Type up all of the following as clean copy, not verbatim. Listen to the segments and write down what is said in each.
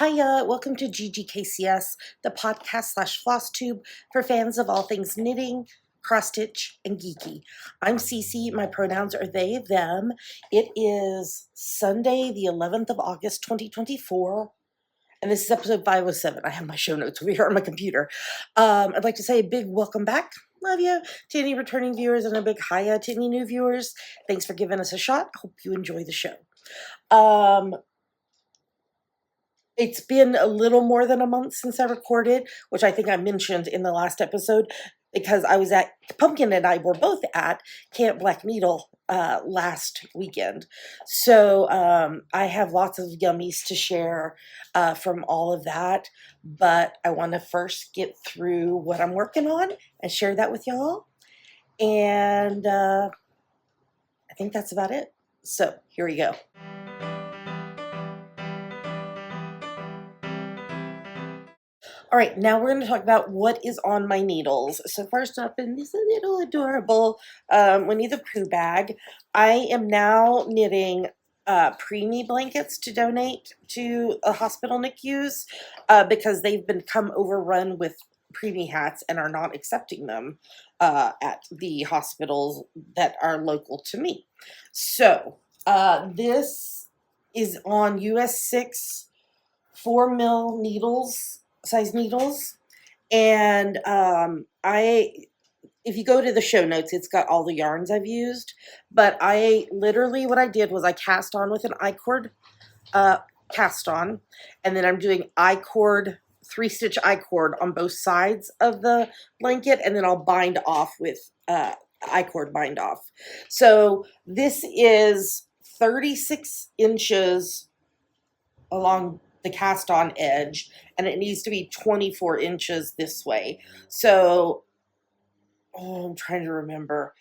Hiya, welcome to GGKCS, the podcast slash FlossTube for fans of all things knitting, cross-stitch, and geeky. I'm Cece, my pronouns are they, them. It is Sunday, the 11th of August, 2024, and this is episode 507. I have my show notes over here on my computer. I'd like to say a big welcome back, love you, to any returning viewers, and a big hiya to any new viewers. Thanks for giving us a shot. Hope you enjoy the show. It's been a little more than a month since I recorded, which I think I mentioned in the last episode, because I was at, Pumpkin and I were both at Camp Black Needle last weekend. So I have lots of yummies to share from all of that, but I want to first get through what I'm working on and share that with y'all. And I think that's about it. So here we go. All right, now we're going to talk about what is on my needles. So first up, in this little adorable Winnie the Pooh bag, I am now knitting preemie blankets to donate to a hospital NICUs because they've become overrun with preemie hats and are not accepting them at the hospitals that are local to me. So this is on US 6 4mm needles. Size needles, and if you go to the show notes, it's got all the yarns I've used, but I literally, what I did was I cast on with an I-cord cast on, and then I'm doing I-cord, 3-stitch I-cord on both sides of the blanket, and then I'll bind off with I-cord bind off. So this is 36 inches along the cast on edge, and it needs to be 24 inches this way. So, I'm trying to remember.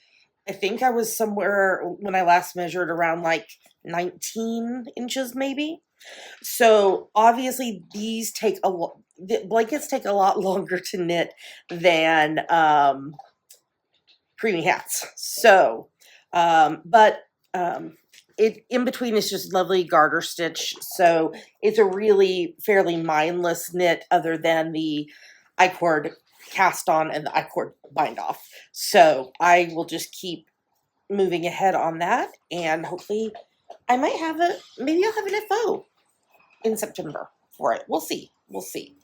I think I was somewhere when I last measured around like 19 inches maybe. So obviously these take the blankets take a lot longer to knit than preemie hats. So, it in between is just lovely garter stitch, so it's a really fairly mindless knit other than the I-cord cast on and the I-cord bind off. So I will just keep moving ahead on that, and hopefully I might have maybe I'll have an FO in September for it. We'll see. We'll see.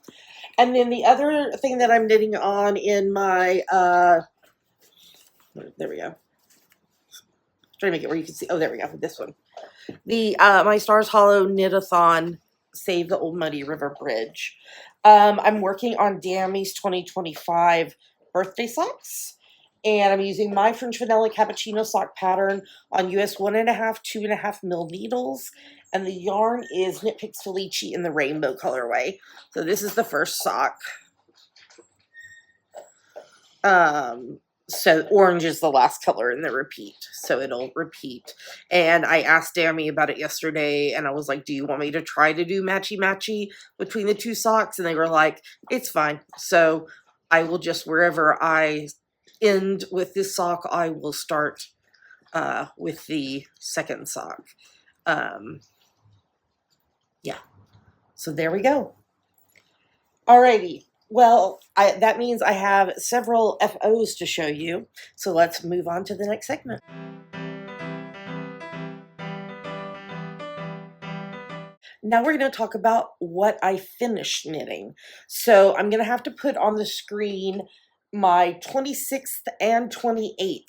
And then the other thing that I'm knitting on in my there we go. Trying to make it where you can see. Oh, there we go. This one. The my Stars Hollow Knit-a-thon Save the Old Muddy River Bridge. I'm working on Dammy's 2025 birthday socks, and I'm using my French Vanilla Cappuccino sock pattern on US 1.5, 2.5 mil needles, and the yarn is Knit Picks Felici in the rainbow colorway. So this is the first sock. So orange is the last color in the repeat, so it'll repeat. And I asked Dammy about it yesterday, and I was like, do you want me to try to do matchy-matchy between the two socks? And they were like, it's fine. So I will just, wherever I end with this sock, I will start with the second sock. Yeah, so there we go. Alrighty. Well, that means I have several FOs to show you, so let's move on to the next segment. Now we're going to talk about what I finished knitting. So I'm going to have to put on the screen my 26th and 28th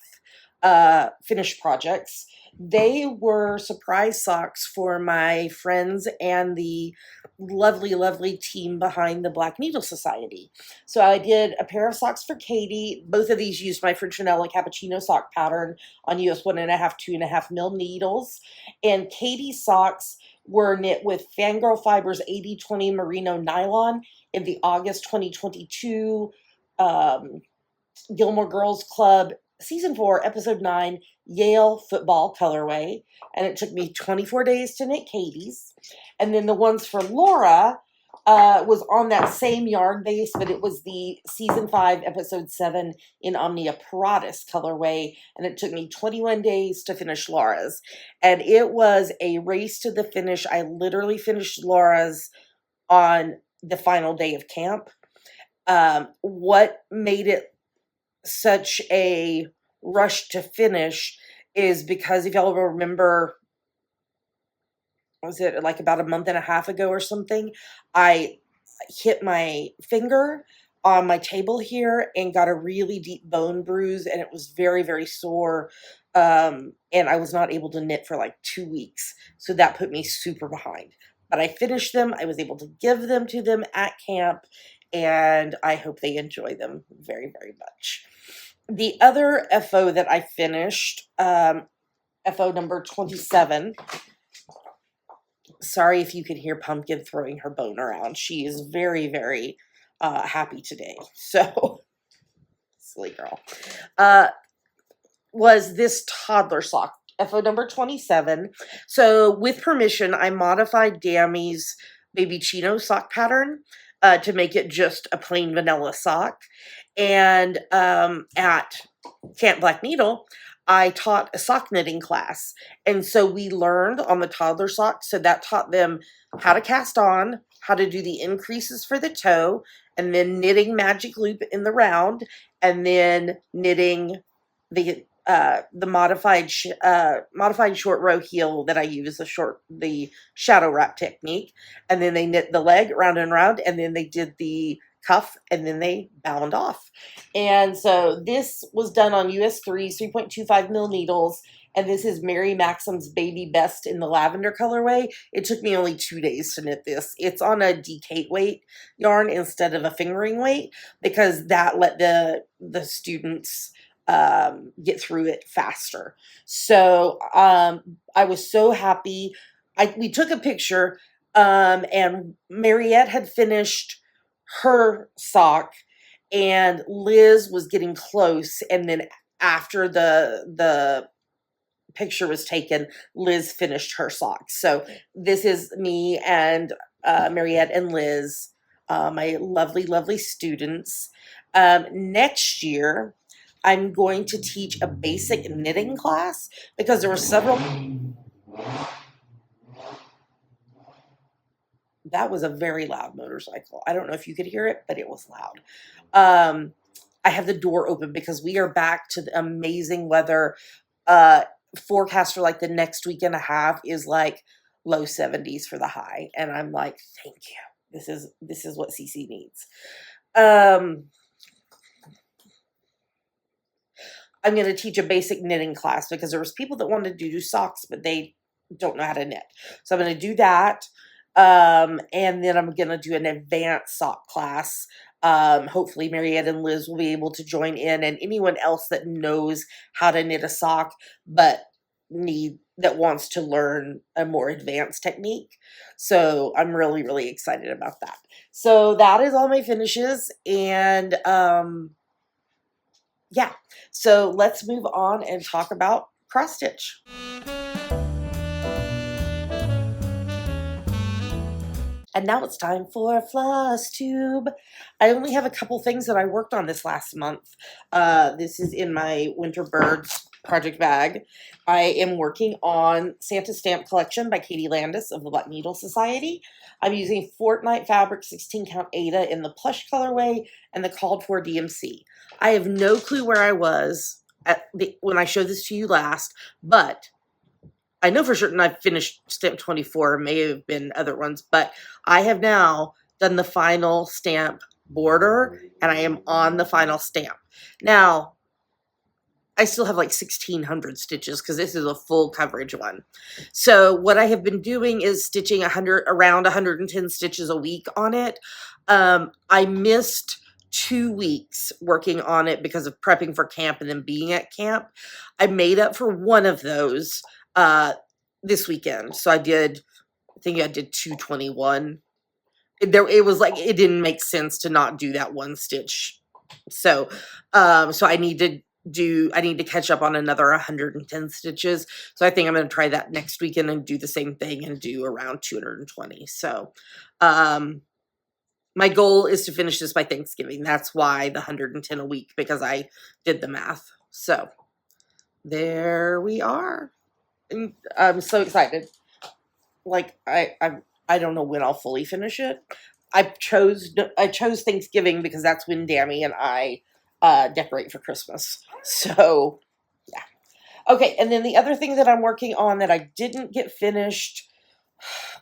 finished projects. They were surprise socks for my friends and the lovely, lovely team behind the Black Needle Society. So I did a pair of socks for Katie. Both of these used my French Vanilla Cappuccino sock pattern on US 1.5, 2.5 mil needles. And Katie's socks were knit with Fangirl Fibers 80/20 Merino Nylon in the August 2022 Gilmore Girls Club Season 4, Episode 9, Yale Football colorway, and it took me 24 days to knit Katie's. And then the ones for Laura was on that same yarn base, but it was the Season 5, Episode 7 in Omnia Paratus colorway, and it took me 21 days to finish Laura's. And it was a race to the finish. I literally finished Laura's on the final day of camp. What made it such a rush to finish is because if y'all remember, was it like about a month and a half ago or something, I hit my finger on my table here and got a really deep bone bruise, and it was very, very sore. And I was not able to knit for like 2 weeks. So that put me super behind. But I finished them. I was able to give them to them at camp, and I hope they enjoy them very, very much. The other FO that I finished, FO number 27. Sorry if you could hear Pumpkin throwing her bone around. She is very, very happy today. So, silly girl. Was this toddler sock, FO number 27. So, with permission, I modified Dammy's baby chino sock pattern to make it just a plain vanilla sock. And at Camp Black Needle, I taught a sock knitting class. And so we learned on the toddler sock. So that taught them how to cast on, how to do the increases for the toe, and then knitting magic loop in the round, and then knitting the modified short row heel that I use, the shadow wrap technique. And then they knit the leg round and round, and then they did the cuff, and then they bound off. And so this was done on US 3.25 mil needles, and this is Mary Maxim's Baby Best in the lavender colorway. It took me only 2 days to knit this. It's on a decate weight yarn instead of a fingering weight, because that let the students get through it faster. So I was so happy. We took a picture, and Mariette had finished her sock, and Liz was getting close, and then after the picture was taken, Liz finished her sock. So this is me and Mariette and Liz, my lovely, lovely students. Next year, I'm going to teach a basic knitting class, because there were several. That was a very loud motorcycle. I don't know if you could hear it, but it was loud. I have the door open because we are back to the amazing weather. Forecast for like the next week and a half is like low 70s for the high. And I'm like, thank you. This is what CC needs. I'm going to teach a basic knitting class because there was people that wanted to do socks, but they don't know how to knit. So I'm going to do that. And then I'm going to do an advanced sock class. Hopefully Mariette and Liz will be able to join in, and anyone else that knows how to knit a sock but that wants to learn a more advanced technique. So I'm really, really excited about that. So that is all my finishes, and yeah. So let's move on and talk about cross stitch. And now it's time for FlossTube. I only have a couple things that I worked on this last month. This is in my Winter Birds project bag. I am working on Santa Stamp Collection by Katie Landis of the Black Needle Society. I'm using Fortnite Fabric 16 count Ada in the plush colorway and the called for DMC. I have no clue where I was when I showed this to you last, but I know for certain I've finished stamp 24, may have been other ones, but I have now done the final stamp border, and I am on the final stamp. Now, I still have like 1,600 stitches because this is a full coverage one. So what I have been doing is stitching around 110 stitches a week on it. I missed 2 weeks working on it because of prepping for camp and then being at camp. I made up for one of those this weekend. So I think I did 221. It was like, it didn't make sense to not do that one stitch. So, so I need to catch up on another 110 stitches. So I think I'm going to try that next weekend and do the same thing and do around 220. So, my goal is to finish this by Thanksgiving. That's why the 110 a week, because I did the math. So there we are. And I'm so excited. Like I'm I don't know when I'll fully finish it. I chose Thanksgiving because that's when Dammy and I decorate for Christmas. So yeah. Okay, and then the other thing that I'm working on that I didn't get finished,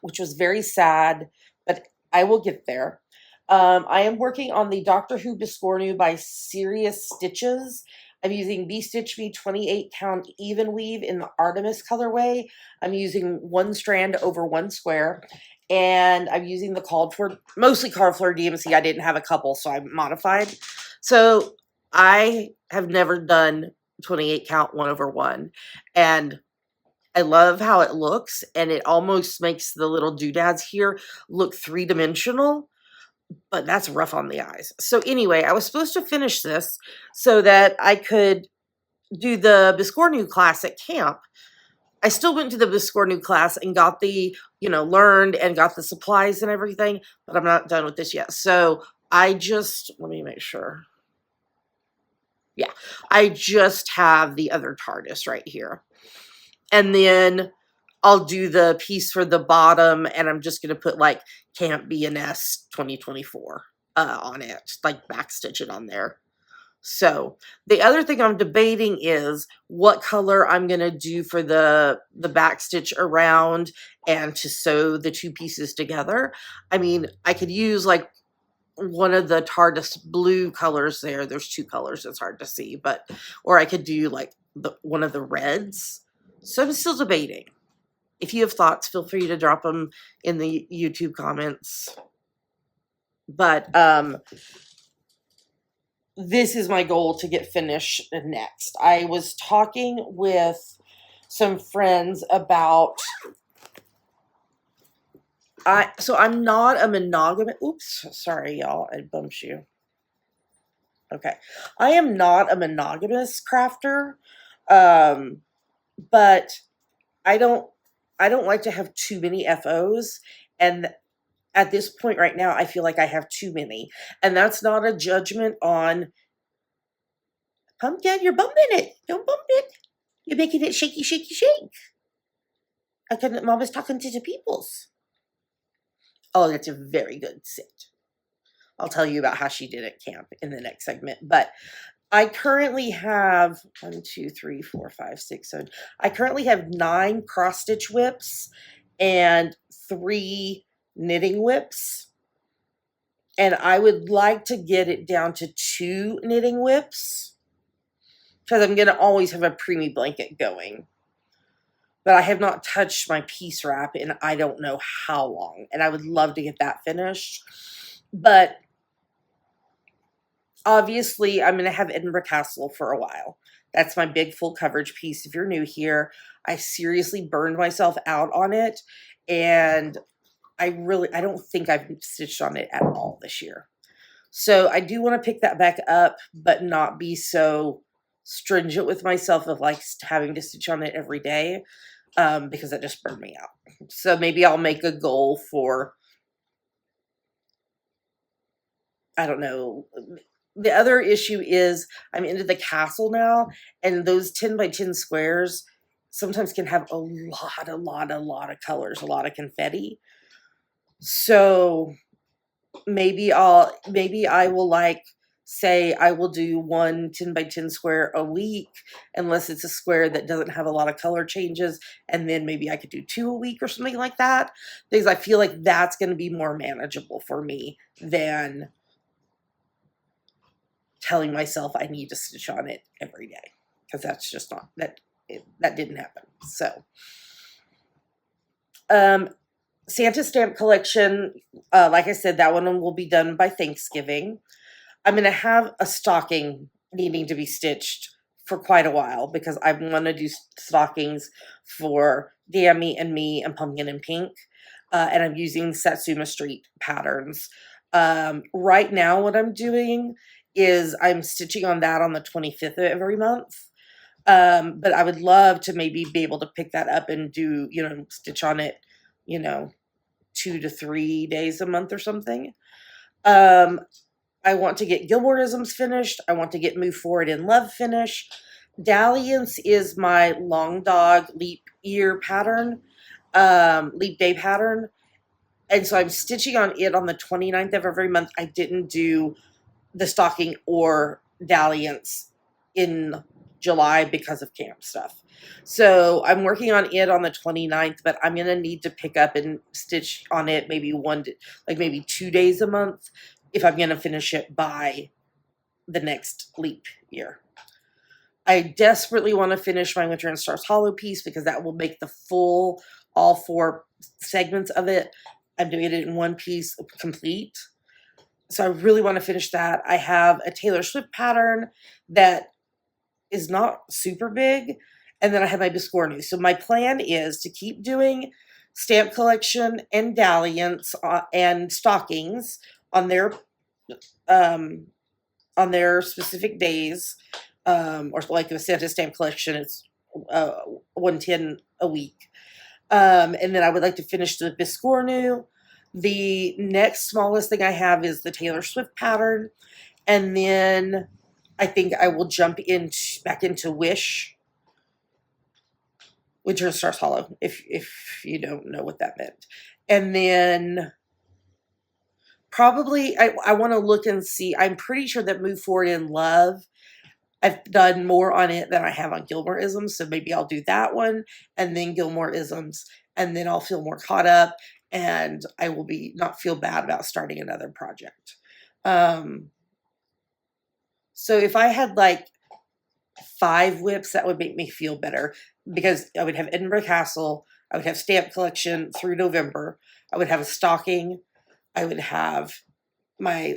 which was very sad, but I will get there. I am working on the Doctor Who Biscornu by Serious Stitches. I'm using B-Stitch Me 28 count even weave in the Artemis colorway. I'm using one strand over one square. And I'm using the mostly called for DMC. I didn't have a couple, so I modified. So I have never done 28 count 1/1. And I love how it looks, and it almost makes the little doodads here look three-dimensional, but that's rough on the eyes. So anyway, I was supposed to finish this so that I could do the Biscornu class at camp. I still went to the Biscornu class and got the, learned and got the supplies and everything, but I'm not done with this yet. So let me make sure. Yeah, I just have the other TARDIS right here. And then I'll do the piece for the bottom, and I'm just going to put like Camp BNS 2024 on it, like backstitch it on there. So the other thing I'm debating is what color I'm going to do for the backstitch around and to sew the two pieces together. I mean, I could use like one of the TARDIS blue colors there. There's two colors. It's hard to see, or I could do like one of the reds. So I'm still debating. If you have thoughts, feel free to drop them in the YouTube comments. But this is my goal to get finished next. I was talking with some friends about I'm not a monogamous. Oops, sorry y'all, I bumped you. Okay. I am not a monogamous crafter. But I don't like to have too many FOs, and at this point right now I feel like I have too many. And that's not a judgment on Pumpkin, you're bumping it. Don't bump it. You're making it shaky, shaky, shake. Mama's talking to the peoples. Oh, that's a very good sit. I'll tell you about how she did at camp in the next segment. But I currently have 1, 2, 3, 4, 5, 6, 7. I currently have 9 cross stitch whips and 3 knitting whips. And I would like to get it down to 2 knitting whips because I'm going to always have a preemie blanket going. But I have not touched my piece wrap in I don't know how long. And I would love to get that finished. But obviously, I'm going to have Edinburgh Castle for a while. That's my big full coverage piece. If you're new here, I seriously burned myself out on it. And I don't think I've stitched on it at all this year. So I do want to pick that back up, but not be so stringent with myself of like having to stitch on it every day. Because that just burned me out. So maybe I'll make a goal for, I don't know. The other issue is I'm into the castle now, and those 10 by 10 squares sometimes can have a lot of colors, a lot of confetti. So maybe I will like say I will do 1 10 by 10 square a week, unless it's a square that doesn't have a lot of color changes, and then maybe I could do 2 a week or something like that, because I feel like that's going to be more manageable for me than telling myself I need to stitch on it every day, because that's just not that didn't happen. So Santa stamp collection, like I said, that one will be done by Thanksgiving. I'm going to have a stocking needing to be stitched for quite a while, because I want to do stockings for Dammy and me and Pumpkin and Pink. And I'm using Satsuma Street patterns. Right now what I'm doing is I'm stitching on that on the 25th of every month. But I would love to maybe be able to pick that up and do, stitch on it, 2 to 3 days a month or something. I want to get Gilmoreisms finished. I want to get Move Forward in Love finished. Dalliance is my long dog leap year pattern, leap day pattern. And so I'm stitching on it on the 29th of every month. I didn't do the stocking or dalliance in July because of camp stuff. So I'm working on it on the 29th, but I'm going to need to pick up and stitch on it maybe maybe 2 days a month if I'm going to finish it by the next leap year. I desperately want to finish my Winter and Stars Hollow piece because that will make the full, all 4 segments of it. I'm doing it in one piece complete. So I really want to finish that. I have a Taylor Swift pattern that is not super big. And then I have my Biscornu. So my plan is to keep doing stamp collection and dalliance and stockings on their specific days. Or like the Santa stamp collection, it's 110 a week. And then I would like to finish the Biscornu. The next smallest thing I have is the Taylor Swift pattern. And then I think I will jump back into Wish, Winter and Stars Hollow, if you don't know what that meant. And then probably I want to look and see. I'm pretty sure that Move Forward in Love, I've done more on it than I have on Gilmore Isms, so maybe I'll do that one, and then Gilmore Isms, and then I'll feel more caught up, and I will not feel bad about starting another project. So if I had like 5 whips, that would make me feel better, because I would have Edinburgh Castle, I would have stamp collection through November, I would have a stocking, I would have my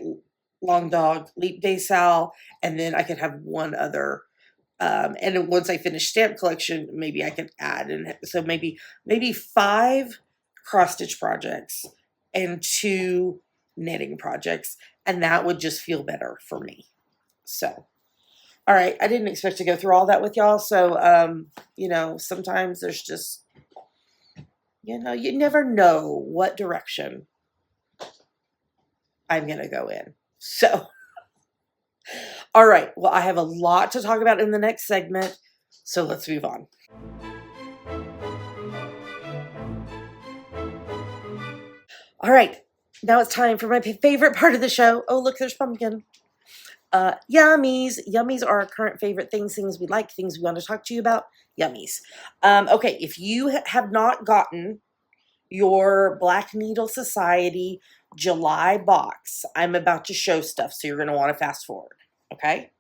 Long Dog Leap Day Sal, and then I could have one other. And once I finish stamp collection, maybe I could add, and so maybe 5 cross stitch projects and 2 knitting projects, and that would just feel better for me. So, all right, I didn't expect to go through all that with y'all. So, you know, sometimes there's just, you know, you never know what direction I'm going to go in. So, all right, well, I have a lot to talk about in the next segment, so let's move on. All right, now it's time for my favorite part of the show. Oh, look, there's pumpkin. Yummies. Yummies are our current favorite things we like, things we want to talk to you about. Yummies. Okay, if you have not gotten your Black Needle Society July box, I'm about to show stuff, so you're going to want to fast forward, okay?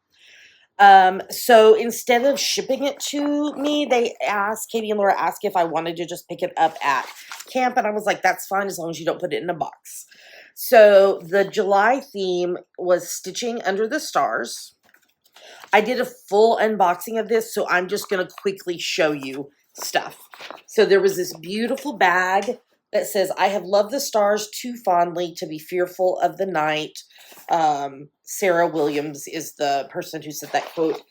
So instead of shipping it to me, Katie and Laura asked if I wanted to just pick it up at camp, and I was like, that's fine as long as you don't put it in a box. So the July theme was Stitching Under the Stars. I did a full unboxing of this, so I'm just going to quickly show you stuff. So there was this beautiful bag that says, I have loved the stars too fondly to be fearful of the night. Sarah Williams is the person who said that quote.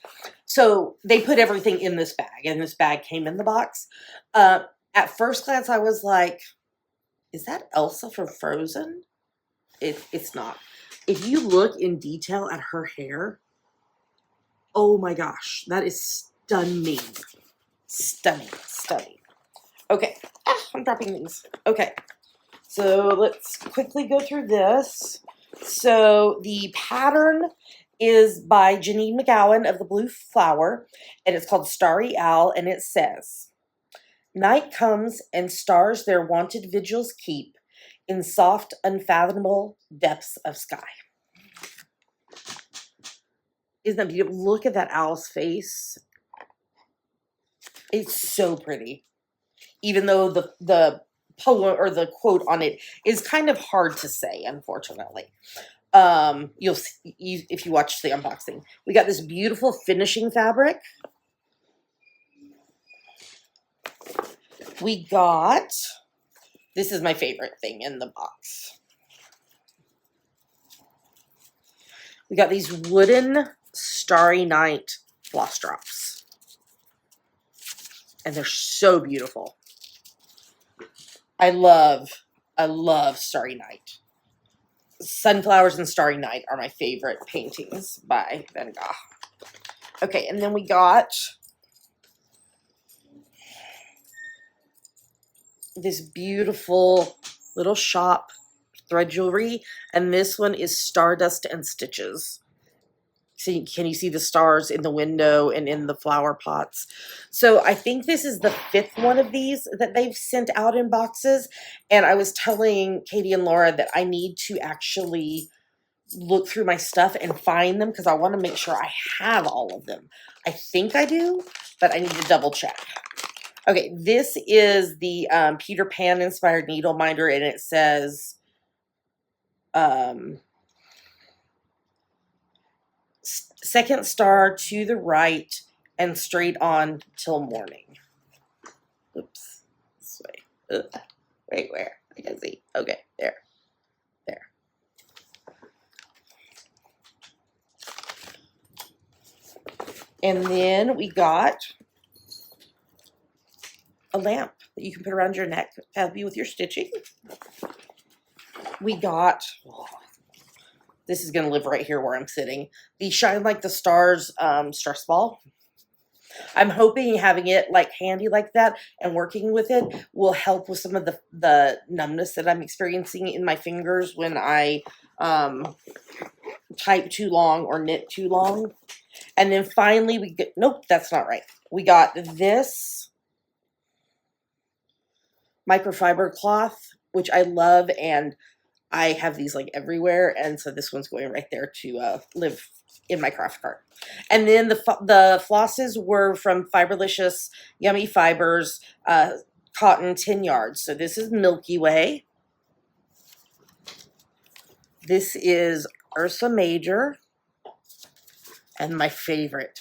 So they put everything in this bag, and this bag came in the box. At first glance, I was like, is that Elsa from Frozen? It's not. If you look in detail at her hair, oh my gosh, that is stunning. Stunning. Okay, I'm dropping things. Okay, so let's quickly go through this. So the pattern is by Janine McGowan of the Blue Flower, and it's called Starry Owl, and it says, night comes and stars their wonted vigils keep in soft, unfathomable depths of sky. Isn't that beautiful? Look at that owl's face. It's so pretty. Even though the poem or the quote on it is kind of hard to say, unfortunately. You'll see if you watch the unboxing. We got this beautiful finishing fabric. We got, this is my favorite thing in the box. We got these wooden Starry Night floss drops. And they're so beautiful. I love Starry Night. Sunflowers and Starry Night are my favorite paintings by Van Gogh. Okay, and then we got this beautiful Little Shop thread jewelry, and this one is Stardust and Stitches. See, can you see the stars in the window and in the flower pots? So I think this is the 5th one of these that they've sent out in boxes. And I was telling Katie and Laura that I need to actually look through my stuff and find them because I want to make sure I have all of them. I think I do, but I need to double check. Okay, this is the Peter Pan inspired needle minder, and it says second star to the right and straight on till morning. Oops, this way. Ugh. Wait, where? I can see. Okay, there. And then we got a lamp that you can put around your neck to help you with your stitching. We got, this is going to live right here where I'm sitting, the Shine Like the Stars stress ball. I'm hoping having it like handy like that and working with it will help with some of the numbness that I'm experiencing in my fingers when I type too long or knit too long. And then finally we get, nope, that's not right. We got this microfiber cloth, which I love, and I have these like everywhere, and so this one's going right there to live in my craft cart. And then the flosses were from Fiberlicious Yummy Fibers, cotton 10 yards. So this is Milky Way. This is Ursa Major, and my favorite,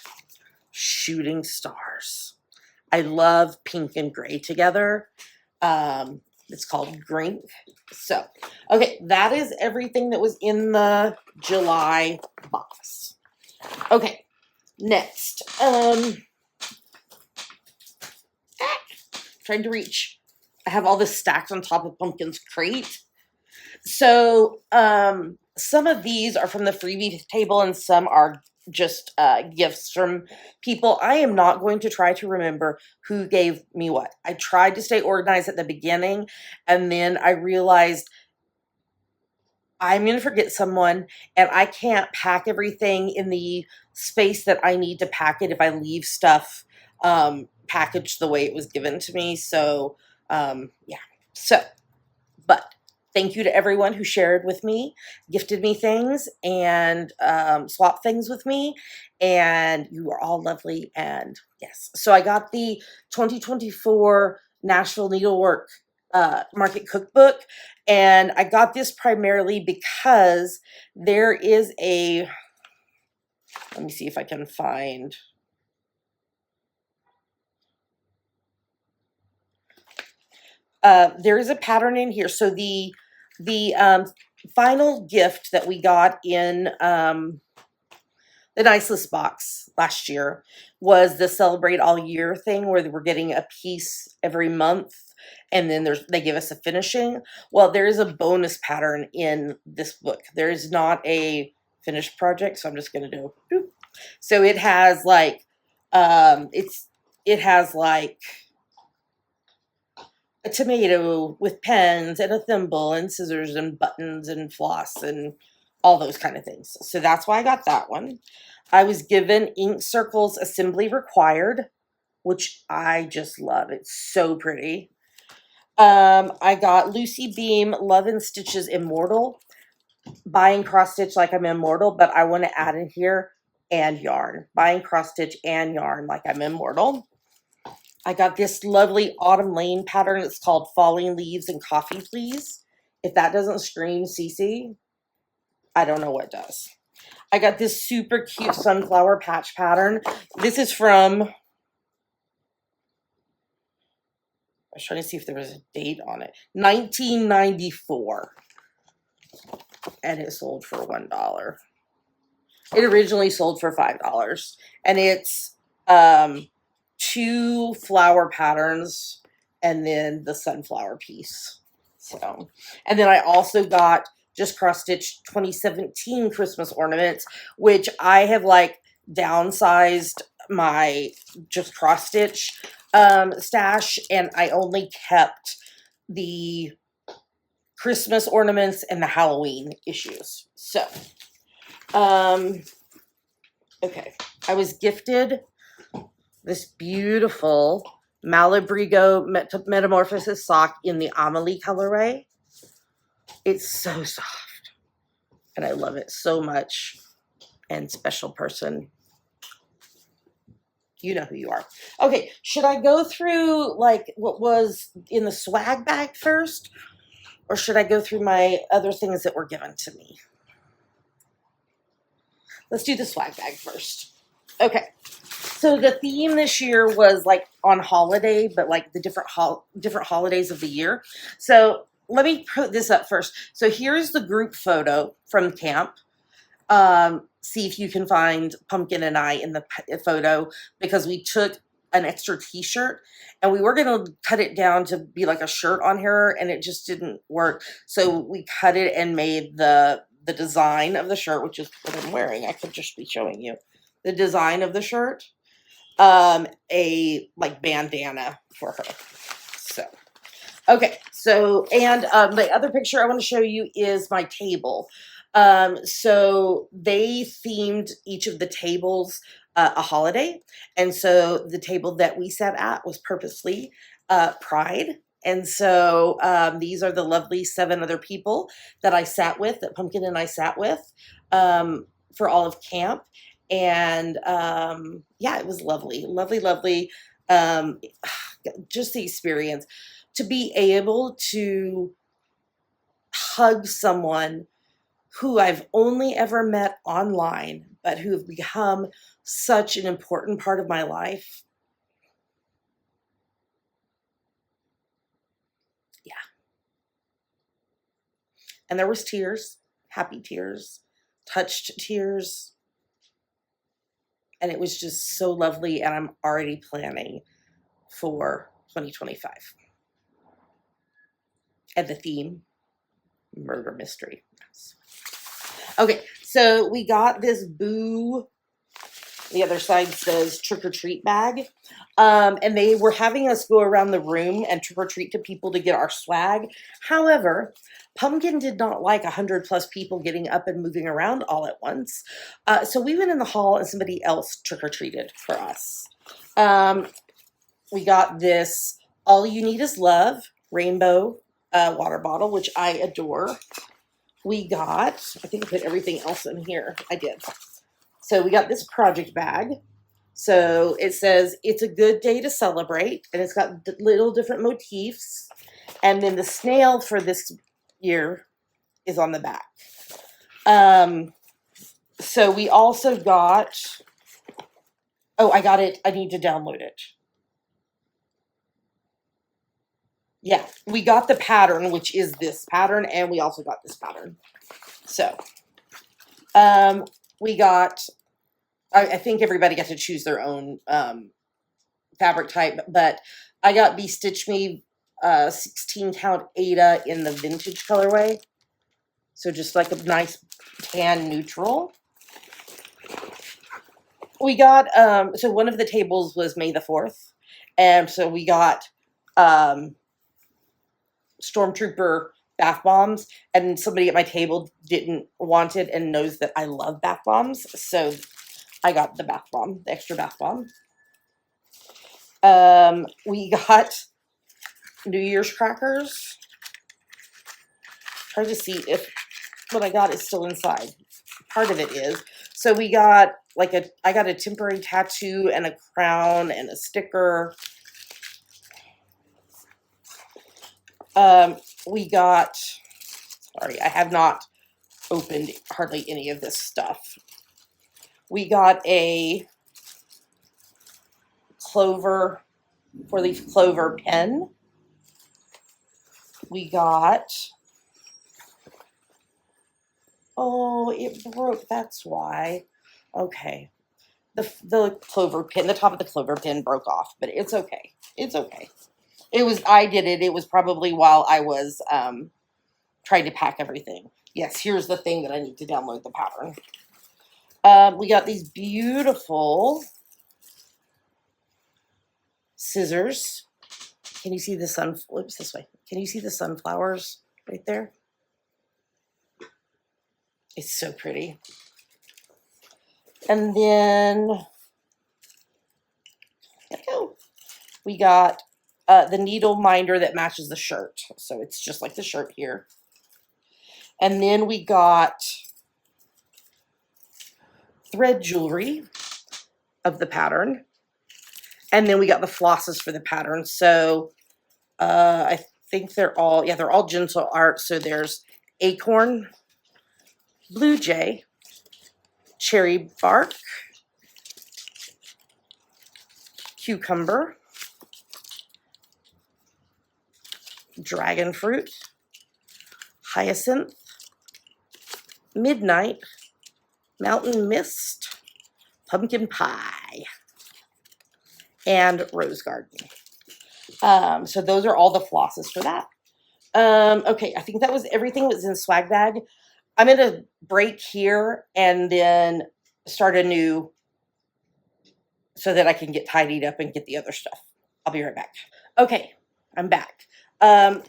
Shooting Stars. I love pink and gray together. It's called Grink. So, okay, that is everything that was in the July box. Okay, next. Trying to reach. I have all this stacked on top of Pumpkin's crate. So, some of these are from the freebie table and some are just gifts from people. I am not going to try to remember who gave me what. I tried to stay organized at the beginning, and then I realized I'm going to forget someone, and I can't pack everything in the space that I need to pack it if I leave stuff packaged the way it was given to me. So, yeah. So, but thank you to everyone who shared with me, gifted me things, and swapped things with me. And you are all lovely. And yes, so I got the 2024 Nashville Needlework Market Cookbook. And I got this primarily because there is a, let me see if I can find, there is a pattern in here. So the final gift that we got in the Nice List box last year was the Celebrate All Year thing, where we're getting a piece every month, and then they give us a finishing. Well, there is a bonus pattern in this book. There is not a finished project, so I'm just going to do boop. So it has like it has like a tomato with pens and a thimble and scissors and buttons and floss and all those kind of things. So that's why I got that one. I was given Ink Circles Assembly Required, which I just love. It's so pretty. I got Lucy Beam Love and Stitches Immortal. Buying cross stitch like I'm immortal, but I want to add in here and yarn. Buying cross stitch and yarn like I'm immortal. I got this lovely Autumn Lane pattern. It's called Falling Leaves and Coffee Please. If that doesn't scream CC, I don't know what does. I got this super cute sunflower patch pattern. This is from, I was trying to see if there was a date on it, 1994. And it sold for $1. It originally sold for $5. And it's 2 flower patterns and then the sunflower piece. So, and then I also got Just Cross Stitch 2017 Christmas ornaments, which I have like downsized my Just Cross Stitch stash, and I only kept the Christmas ornaments and the Halloween issues. So, okay, I was gifted this beautiful Malabrigo Metamorphosis sock in the Amelie colorway. It's so soft, and I love it so much. And special person, you know who you are. Okay, should I go through like what was in the swag bag first, or should I go through my other things that were given to me? Let's do the swag bag first. Okay, so the theme this year was like on holiday, but like the different holidays of the year. So let me put this up first. So here's the group photo from camp. See if you can find Pumpkin and I in the photo, because we took an extra t-shirt and we were going to cut it down to be like a shirt on her, and it just didn't work. So we cut it and made the design of the shirt, which is what I'm wearing. I could just be showing you the design of the shirt, a like bandana for her. So, okay. So, and the other picture I want to show you is my table. So they themed each of the tables a holiday. And so the table that we sat at was purposely Pride. And so these are the lovely 7 other people that I sat with, that Pumpkin and I sat with for all of camp. And yeah, it was lovely, lovely, lovely. Just the experience to be able to hug someone who I've only ever met online, but who have become such an important part of my life. Yeah. And there was tears, happy tears, touched tears. And it was just so lovely. And I'm already planning for 2025. And the theme, murder mystery. Okay, so we got this Boo, the other side says trick or treat bag. And they were having us go around the room and trick or treat to people to get our swag. However, Pumpkin did not like 100+ people getting up and moving around all at once. So we went in the hall and somebody else trick or treated for us. We got this All You Need Is Love rainbow water bottle, which I adore. We got, I think I put everything else in here. I did. So we got this project bag. So it says, it's a good day to celebrate. And it's got little different motifs. And then the snail for this year is on the back. So we also got, oh, I got it. I need to download it. Yeah, we got the pattern, which is this pattern, and we also got this pattern. So, we got, I think everybody got to choose their own fabric type, but I got Be Stitch Me 16 count Ada in the vintage colorway. So just like a nice tan neutral. We got, so one of the tables was May the 4th, and so we got Stormtrooper bath bombs, and somebody at my table didn't want it and knows that I love bath bombs, so I got the bath bomb, the extra bath bomb. We got New Year's crackers. Try to see if what I got is still inside. Part of it is. So we got like I got a temporary tattoo and a crown and a sticker. We got, sorry, I have not opened hardly any of this stuff. We got a clover, 4-leaf clover pen. We got, oh, it broke, that's why. Okay. The clover pin, the top of the clover pin broke off, but it's okay. It's okay. I did it. It was probably while I was trying to pack everything. Yes, here's the thing that I need to download the pattern. We got these beautiful scissors. Can you see the sun? Whoops, this way. Can you see the sunflowers right there. It's so pretty. And then, there we go. We got the needle minder that matches the shirt. So it's just like the shirt here. And then we got thread jewelry of the pattern. And then we got the flosses for the pattern. So I think they're all gentle art. So there's acorn, blue jay, cherry bark, cucumber, dragon fruit, hyacinth, midnight, mountain mist, pumpkin pie, and rose garden. So those are all the flosses for that. Okay, I think that was everything was in swag bag. I'm going to break here and then start anew so that I can get tidied up and get the other stuff. I'll be right back. Okay, I'm back.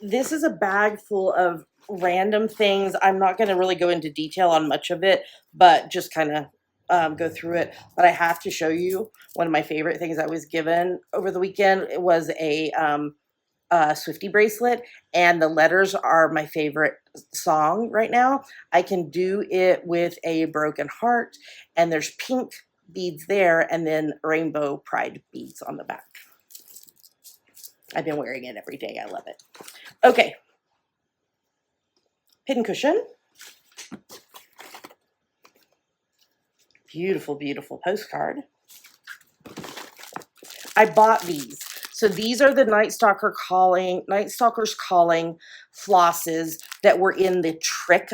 This is a bag full of random things. I'm not going to really go into detail on much of it, but just kind of go through it. But I have to show you one of my favorite things I was given over the weekend. It was a Swiftie bracelet, and the letters are my favorite song right now. I can do it with a broken heart, and there's pink beads there, and then rainbow pride beads on the back. I've been wearing it every day. I love it. Okay. Pincushion. Beautiful, beautiful postcard. I bought these. So these are the Night Stalker's Calling flosses that were in the Trick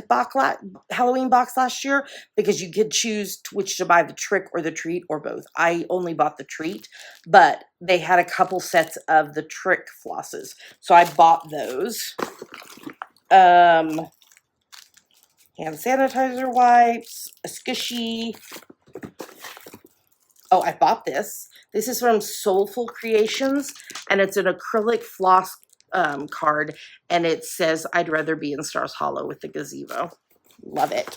Halloween box last year, because you could choose which to buy, the Trick or the Treat or both. I only bought the Treat, but they had a couple sets of the Trick flosses. So I bought those. Hand sanitizer wipes, a squishy. Oh, I bought this. This is from Soulful Creations, and it's an acrylic floss card, and it says, "I'd rather be in Stars Hollow" with the gazebo. Love it.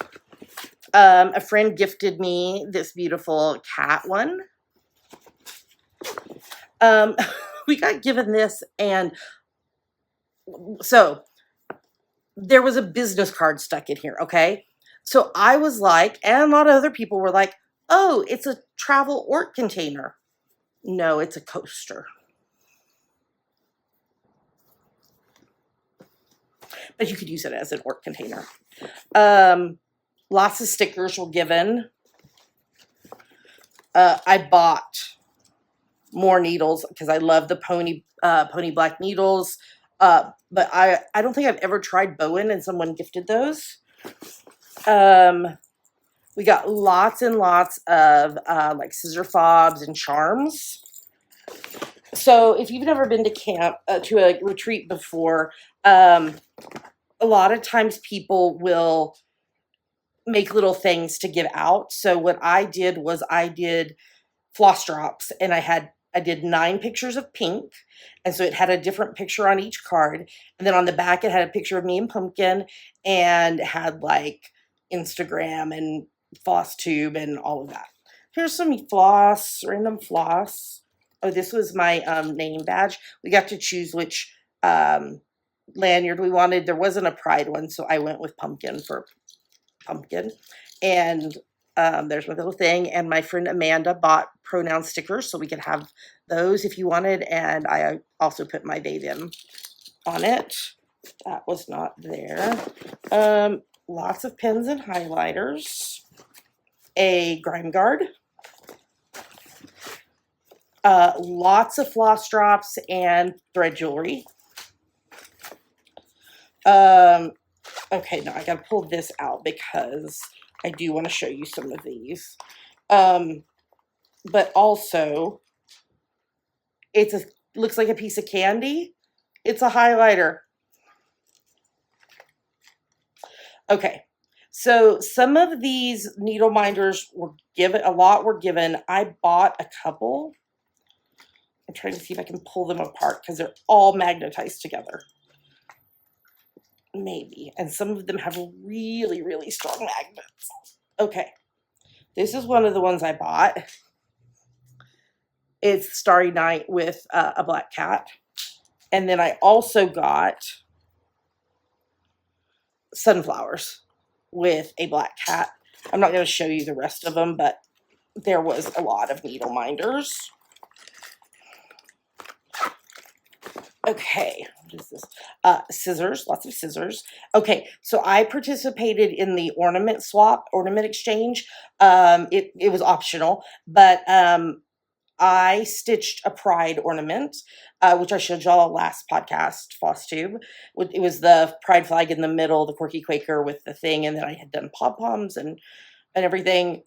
A friend gifted me this beautiful cat one. We got given this, and so there was a business card stuck in here, okay? So I was like, and a lot of other people were like, oh, it's a travel orc container. No, it's a coaster. But you could use it as an orc container. Lots of stickers were given. I bought more needles because I love the pony black needles. But I don't think I've ever tried Bowen, and someone gifted those. We got lots and lots of like scissor fobs and charms. So if you've never been to camp, to a retreat before, a lot of times people will make little things to give out. So what I did was I did floss drops, and I did 9 pictures of pink. And so it had a different picture on each card. And then on the back, it had a picture of me and Pumpkin, and had like Instagram and FlossTube and all of that. Here's some floss, random floss. Oh, this was my name badge. We got to choose which lanyard we wanted. There wasn't a pride one, so I went with pumpkin for pumpkin. And there's my little thing. And my friend Amanda bought pronoun stickers, so we could have those if you wanted. And I also put my baby on it. That was not there. Lots of pens and highlighters. A grime guard. Lots of floss drops and thread jewelry. Okay, now I gotta pull this out because I do want to show you some of these. But also, looks like a piece of candy. It's a highlighter. Okay, so some of these needle minders were given, a lot were given. I bought a couple. I'm trying to see if I can pull them apart because they're all magnetized together. maybe. And some of them have really, really strong magnets. Okay. This is one of the ones I bought. It's Starry Night with a black cat. And then I also got sunflowers with a black cat. I'm not going to show you the rest of them, but there was a lot of needle minders. Okay, what is this? Scissors, lots of scissors. Okay, so I participated in the ornament swap, ornament exchange. It was optional, but I stitched a pride ornament, which I showed y'all last podcast, FlossTube. It was the pride flag in the middle, the quirky Quaker with the thing, and then I had done pom-poms and everything.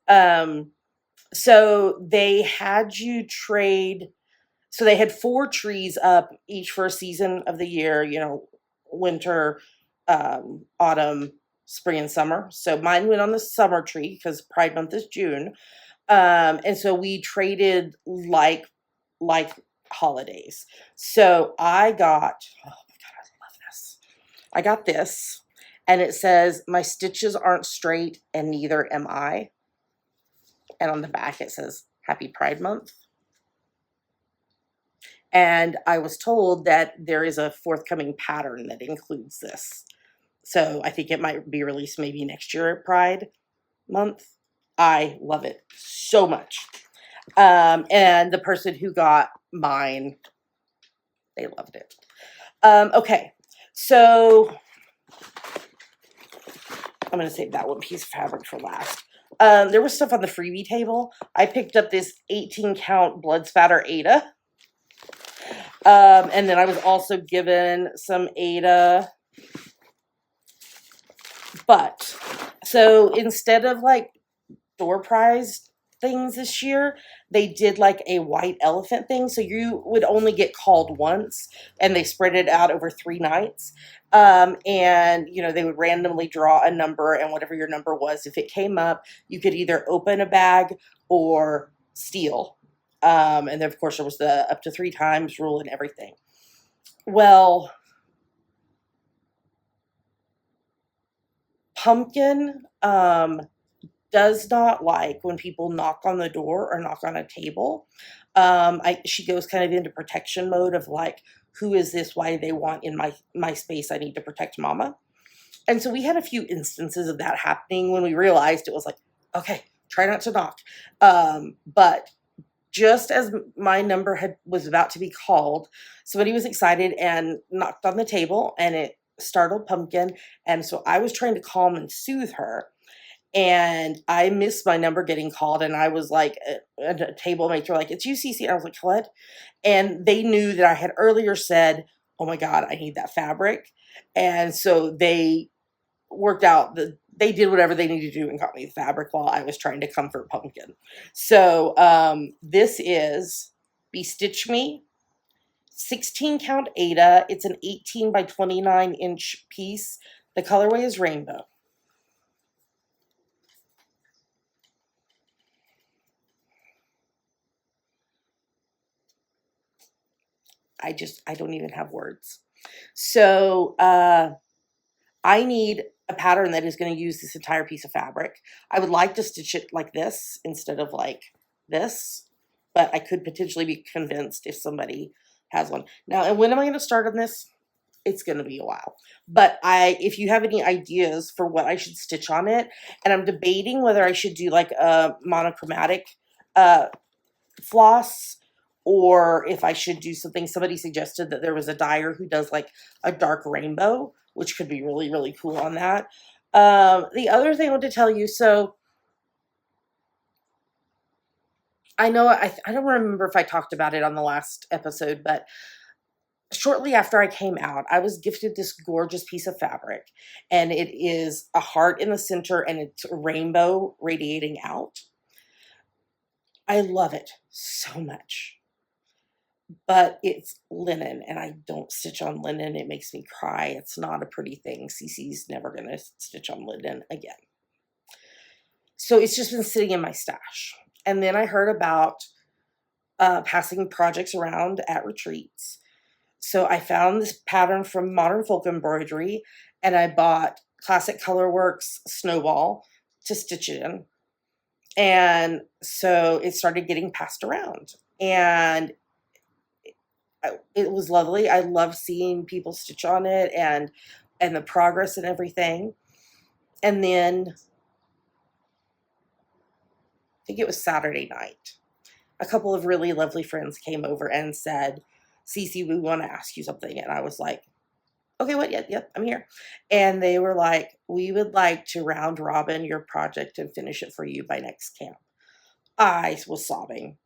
So they had you trade. So they had 4 trees up, each for a season of the year, you know, winter, autumn, spring, and summer. So mine went on the summer tree because Pride Month is June. And so we traded like holidays. So I got, oh my God, I love this. I got this, and it says, "My stitches aren't straight and neither am I." And on the back it says, "Happy Pride Month." And I was told that there is a forthcoming pattern that includes this. So I think it might be released maybe next year at Pride Month. I love it so much. And the person who got mine, they loved it. Okay, so I'm going to save that one piece of fabric for last. There was stuff on the freebie table. I picked up this 18 count blood spatter Ada. And then I was also given some Ada. But, so instead of like door prize things this year, they did like a white elephant thing. So you would only get called once, and they spread it out over 3 nights. And, you know, they would randomly draw a number, and whatever your number was, if it came up, you could either open a bag or steal. And then, of course, there was the up to 3 times rule and everything. Well, Pumpkin does not like when people knock on the door or knock on a table. She goes kind of into protection mode of like, who is this? Why do they want in my space? I need to protect mama. And so we had a few instances of that happening when we realized it was like, okay, try not to knock. But just as my number was about to be called, somebody was excited and knocked on the table, and it startled Pumpkin. And so I was trying to calm and soothe her, and I missed my number getting called, and I was like, a table mates were like, "It's UCC," and I was like, "What?" And they knew that I had earlier said, "Oh my God, I need that fabric," and so they worked out they did whatever they needed to do and got me the fabric while I was trying to comfort Pumpkin. So this is Bestitch Me 16 count Ada. It's an 18 by 29 inch piece. The colorway is rainbow. I don't even have words. So I need a pattern that is going to use this entire piece of fabric. I would like to stitch it like this instead of like this, but I could potentially be convinced if somebody has one. Now, and when am I going to start on this? It's going to be a while. But if you have any ideas for what I should stitch on it, and I'm debating whether I should do like a monochromatic floss, or if I should do something. Somebody suggested that there was a dyer who does like a dark rainbow, which could be really, really cool on that. The other thing I want to tell you, so I know I don't remember if I talked about it on the last episode, but shortly after I came out, I was gifted this gorgeous piece of fabric, and it is a heart in the center, and it's a rainbow radiating out. I love it so much. But it's linen, and I don't stitch on linen. It makes me cry. It's not a pretty thing. Cece's never going to stitch on linen again. So it's just been sitting in my stash. And then I heard about passing projects around at retreats. So I found this pattern from Modern Folk Embroidery, and I bought Classic Colorworks Snowball to stitch it in. And so it started getting passed around, and it was lovely. I love seeing people stitch on it and the progress and everything. And then I think it was Saturday night, a couple of really lovely friends came over and said, Cece, we want to ask you something. And I was like, okay, what? Yep, I'm here. And they were like, we would like to round robin your project and finish it for you by next camp. I was sobbing,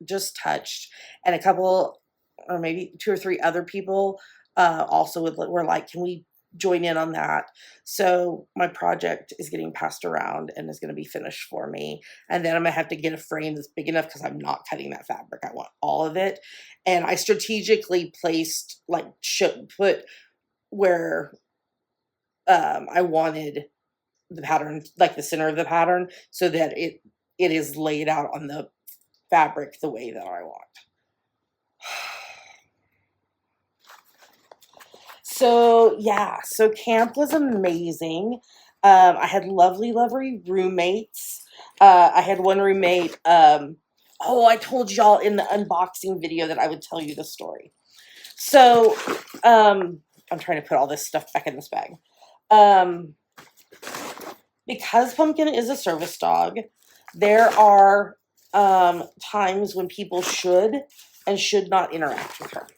just touched. And a couple, or maybe 2 or 3 other people also were like, can we join in on that? So my project is getting passed around and is going to be finished for me. And then I'm going to have to get a frame that's big enough because I'm not cutting that fabric. I want all of it. And I strategically placed, like, put where I wanted the pattern, like the center of the pattern, so that it is laid out on the fabric the way that I want. So yeah, so camp was amazing. I had lovely roommates. I had one roommate. Oh, I told y'all in the unboxing video that I would tell you the story. So I'm trying to put all this stuff back in this bag. Because Pumpkin is a service dog, there are times when people should and should not interact with her.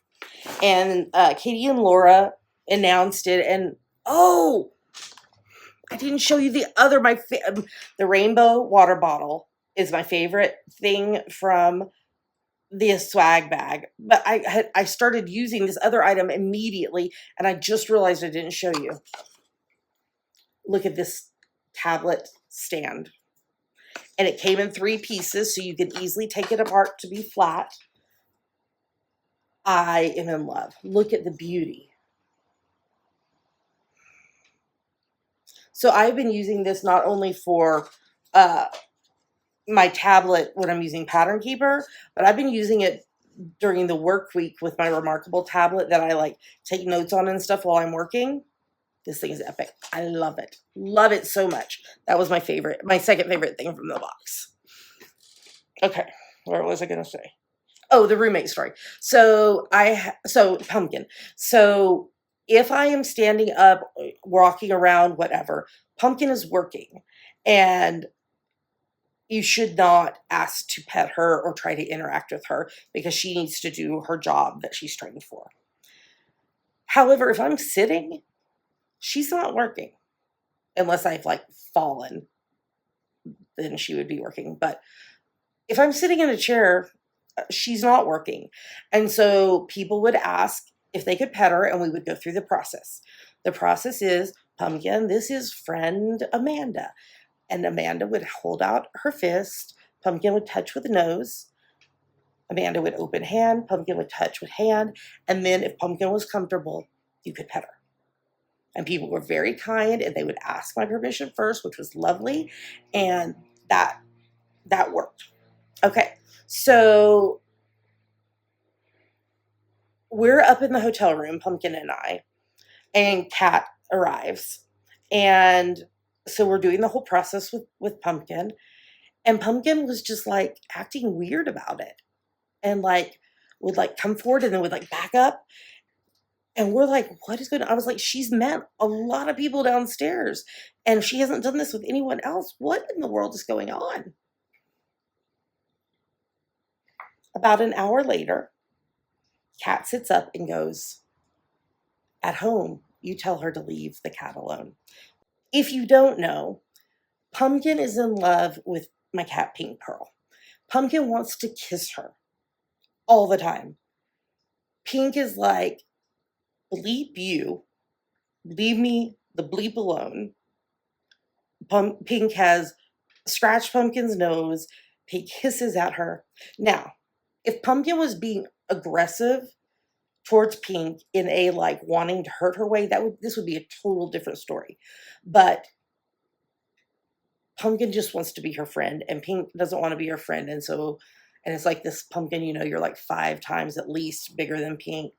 And Katie and Laura announced it, and oh, I didn't show you the other, the rainbow water bottle is my favorite thing from the swag bag. But I started using this other item immediately, and I just realized I didn't show you. Look at this tablet stand. And it came in 3 pieces, so you could easily take it apart to be flat. I am in love. Look at the beauty. So I've been using this not only for my tablet when I'm using Pattern Keeper, but I've been using it during the work week with my Remarkable tablet that I like take notes on and stuff while I'm working. This thing is epic. I love it. Love it so much. That was my second favorite thing from the box. Okay, what was I going to say? Oh, the roommate story. So Pumpkin. So if I am standing up, walking around, whatever, Pumpkin is working, and you should not ask to pet her or try to interact with her because she needs to do her job that she's trained for. However, if I'm sitting, she's not working unless I've like fallen, then she would be working. But if I'm sitting in a chair, she's not working. And so people would ask if they could pet her, and we would go through the process. The process is, Pumpkin, this is friend Amanda. And Amanda would hold out her fist. Pumpkin would touch with the nose. Amanda would open hand. Pumpkin would touch with hand. And then if Pumpkin was comfortable, you could pet her. And people were very kind, and they would ask my permission first, which was lovely. And that worked. Okay, so we're up in the hotel room, Pumpkin and I, and Kat arrives. And so we're doing the whole process with Pumpkin. And Pumpkin was just like acting weird about it. And like would like come forward and then would like back up. And we're like, what is going on? I was like, she's met a lot of people downstairs, and she hasn't done this with anyone else. What in the world is going on? About an hour later, Kat sits up and goes, at home, you tell her to leave the cat alone. If you don't know, Pumpkin is in love with my cat, Pink Pearl. Pumpkin wants to kiss her all the time. Pink is like, bleep you, leave me the bleep alone. Pink has scratched Pumpkin's nose. Pink hisses at her. Now, if Pumpkin was being aggressive towards Pink in a like wanting to hurt her way, this would be a total different story. But Pumpkin just wants to be her friend, and Pink doesn't want to be her friend. And it's like this Pumpkin, you're like 5 times at least bigger than Pink.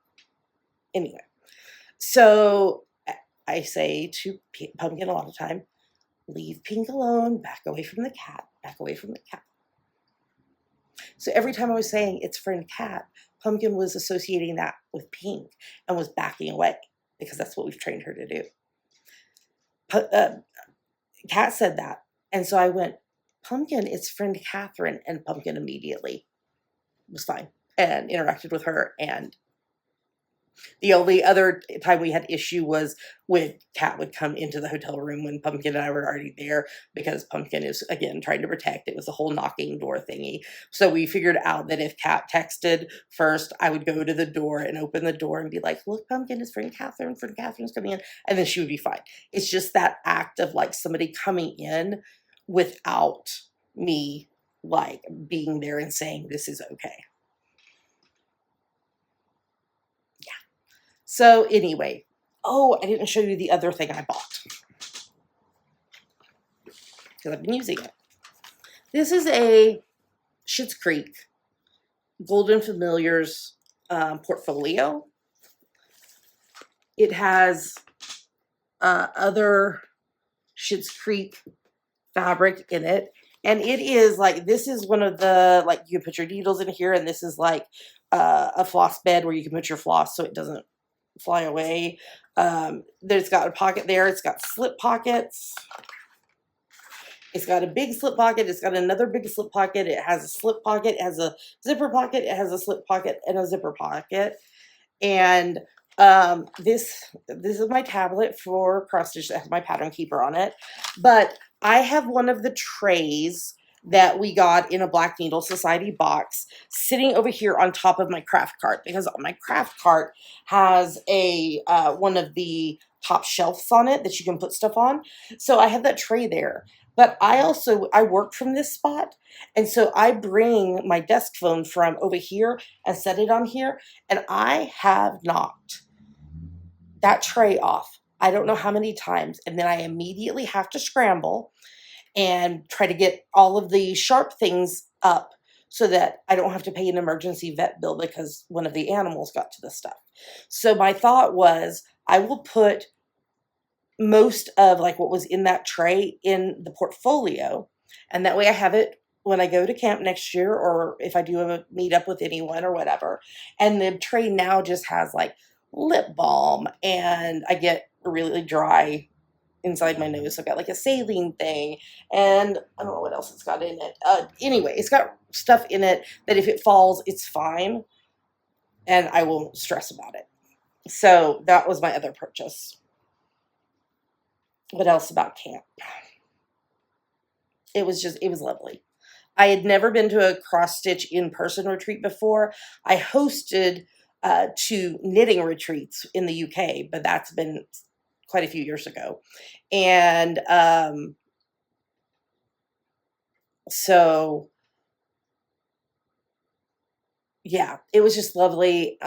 Anyway, so I say to Pumpkin a lot of time, leave Pink alone, back away from the cat, back away from the cat. So every time I was saying it's friend cat, Pumpkin was associating that with Pink and was backing away because that's what we've trained her to do. Cat said that. And so I went, Pumpkin, it's friend Catherine. And Pumpkin immediately was fine and interacted with her. And the only other time we had issue was when Cat would come into the hotel room when Pumpkin and I were already there, because Pumpkin is, again, trying to protect. It was the whole knocking door thingy. So we figured out that if Cat texted first, I would go to the door and open the door and be like, look, Pumpkin, it's friend Catherine's coming in. And then she would be fine. It's just that act of like somebody coming in without me like being there and saying this is okay. So anyway, oh, I didn't show you the other thing I bought because I've been using it. This is a Schitt's Creek Golden Familiars portfolio. It has other Schitt's Creek fabric in it. And it is like, this is one of the, like, you can put your needles in here, and this is like a floss bed where you can put your floss so it doesn't fly away. There's got a pocket there. It's got slip pockets. It's got a big slip pocket. It's got another big slip pocket. It has a slip pocket. It has a zipper pocket. It has a slip pocket and a zipper pocket. And this is my tablet for cross stitch that has my pattern keeper on it. But I have one of the trays that we got in a Black Needle Society box sitting over here on top of my craft cart, because my craft cart has a one of the top shelves on it that you can put stuff on. So I have that tray there. But I work from this spot, and so I bring my desk phone from over here and set it on here, and I have knocked that tray off I don't know how many times, and then I immediately have to scramble and try to get all of the sharp things up so that I don't have to pay an emergency vet bill because one of the animals got to the stuff. So my thought was, I will put most of like what was in that tray in the portfolio, and that way I have it when I go to camp next year, or if I do a meetup with anyone or whatever. And the tray now just has like lip balm, and I get really dry inside my nose. So I've got like a saline thing, and I don't know what else it's got in it. Anyway, it's got stuff in it that if it falls, it's fine, and I won't stress about it. So that was my other purchase. What else about camp? It was lovely. I had never been to a cross stitch in-person retreat before. I hosted 2 knitting retreats in the UK, but that's been quite a few years ago. And so yeah, it was just lovely.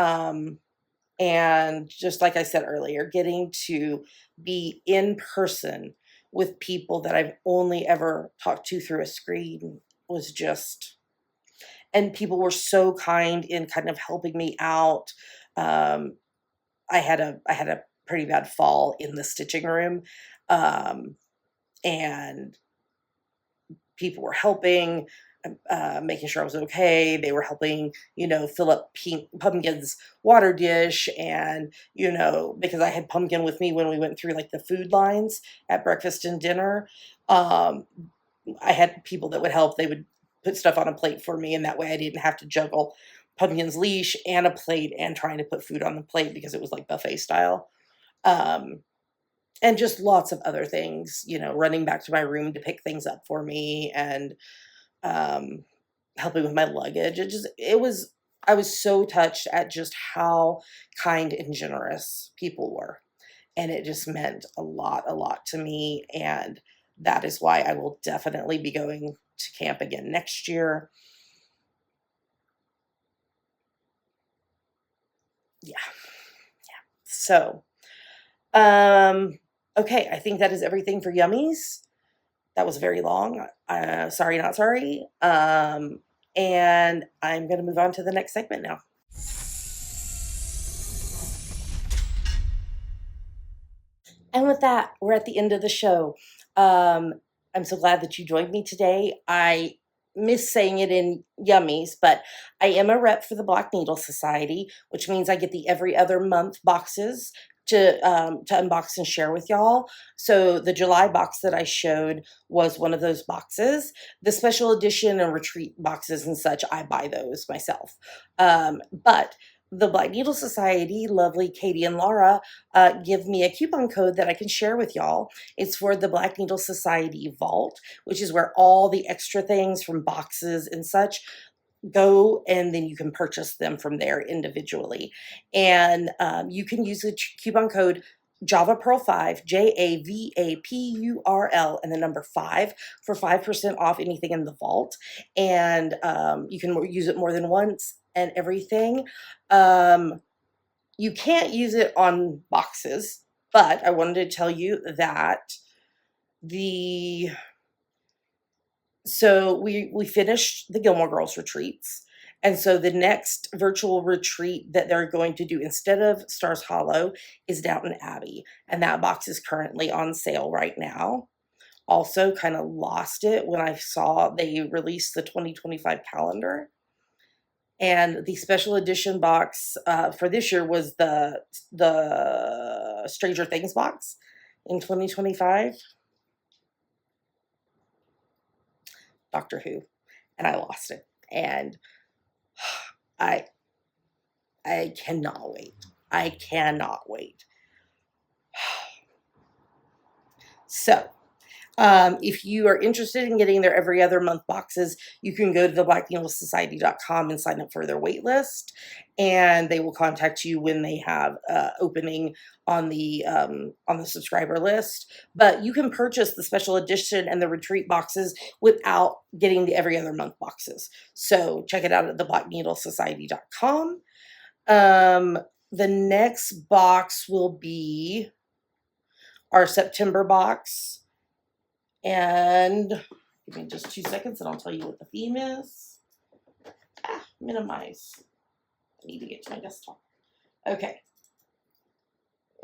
And just like I said earlier, getting to be in person with people that I've only ever talked to through a screen was just, and people were so kind in kind of helping me out. I had a pretty bad fall in the stitching room, and people were helping, making sure I was okay. They were helping, fill up Pumpkin's water dish, and, because I had Pumpkin with me when we went through like the food lines at breakfast and dinner, I had people that would help. They would put stuff on a plate for me, and that way I didn't have to juggle Pumpkin's leash and a plate and trying to put food on the plate because it was like buffet style. And just lots of other things, running back to my room to pick things up for me, and helping with my luggage. I was so touched at just how kind and generous people were. And it just meant a lot to me. And that is why I will definitely be going to camp again next year. Yeah. So, okay, I think that is everything for Yummies. That was very long. Sorry, not sorry. And I'm going to move on to the next segment now. And with that, we're at the end of the show. I'm so glad that you joined me today. I miss saying it in yummies, but I am a rep for the Black Needle Society, which means I get the every other month boxes to unbox and share with y'all. So the July box that I showed was one of those boxes. The special edition and retreat boxes and such, I buy those myself. But the Black Needle Society, lovely Katie and Laura, give me a coupon code that I can share with y'all. It's for the Black Needle Society Vault, which is where all the extra things from boxes and such go, and then you can purchase them from there individually. And you can use the coupon code Java Pearl 5, JAVAPURL, and the number 5 for 5% off anything in the vault. And you can use it more than once and everything. You can't use it on boxes, but I wanted to tell you that so we finished the Gilmore Girls retreats. And so the next virtual retreat that they're going to do instead of Stars Hollow is Downton Abbey. And that box is currently on sale right now. Also kind of lost it when I saw they released the 2025 calendar. And the special edition box for this year was the Stranger Things box in 2025. Doctor Who, and I lost it. And I cannot wait. I cannot wait. So, if you are interested in getting their every other month boxes, you can go to theblackneedlesociety.com and sign up for their wait list, and they will contact you when they have opening on the subscriber list. But you can purchase the special edition and the retreat boxes without getting the every other month boxes. So check it out at theblackneedlesociety.com. The next box will be our September box. And give me just 2 seconds and I'll tell you what the theme is. Minimize. I need to get to my desktop. Okay.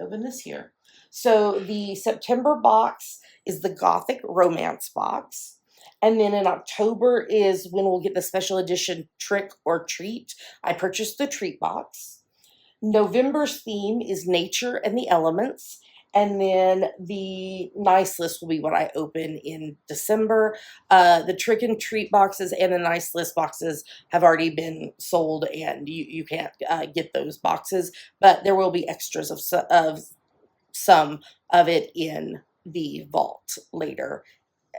Open this here. So the September box is the Gothic Romance box. And then in October is when we'll get the special edition Trick or Treat. I purchased the Treat box. November's theme is Nature and the Elements. And then the nice list will be what I open in December. The Trick and Treat boxes and the nice list boxes have already been sold, and you can't get those boxes. But there will be extras of some of it in the vault later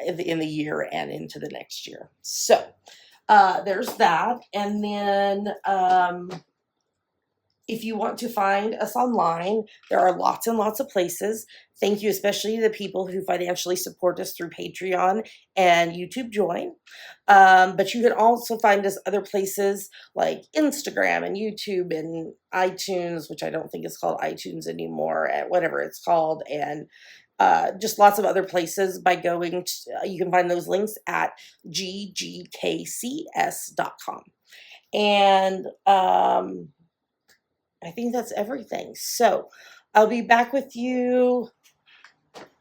in the year and into the next year. So there's that. And then if you want to find us online, there are lots and lots of places. Thank you, especially to the people who financially support us through Patreon and YouTube Join. But you can also find us other places like Instagram and YouTube and iTunes, which I don't think is called iTunes anymore, and whatever it's called, and just lots of other places by going to, you can find those links at GGKCS.com. And I think that's everything. So I'll be back with you.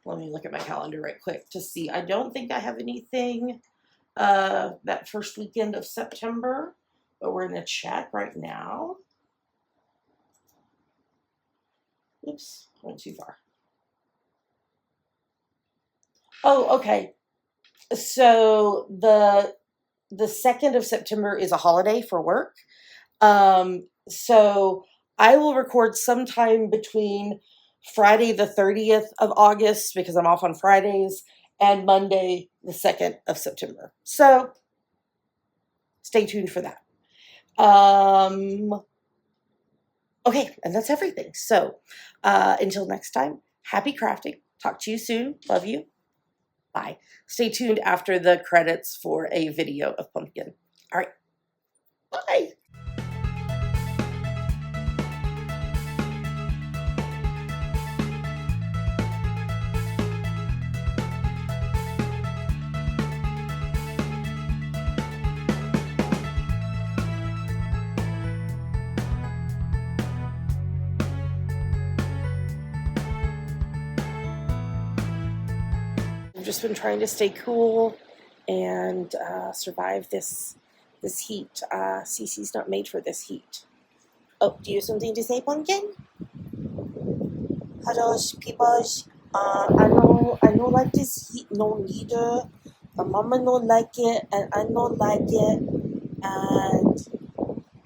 Let me look at my calendar right quick to see. I don't think I have anything that first weekend of September, but we're going to check right now. Oops, went too far. Oh, okay. So the 2nd of September is a holiday for work. So I will record sometime between Friday the 30th of August, because I'm off on Fridays, and Monday the 2nd of September. So stay tuned for that. Okay, and that's everything. So until next time, happy crafting. Talk to you soon. Love you. Bye. Stay tuned after the credits for a video of Pumpkin. All right. Bye. just been trying to stay cool and survive this heat. Cece's not made for this heat. Oh, do you have something to say, Pumpkin? Hello, people. I know like this heat no neither. My mama don't like it, and I don't like it, and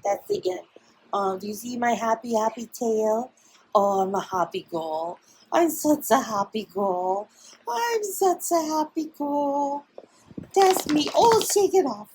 that's the end. Do you see my happy tail? Oh, I'm a happy girl. I'm such a happy girl. I'm such a happy girl. That's me. Oh, shake it off.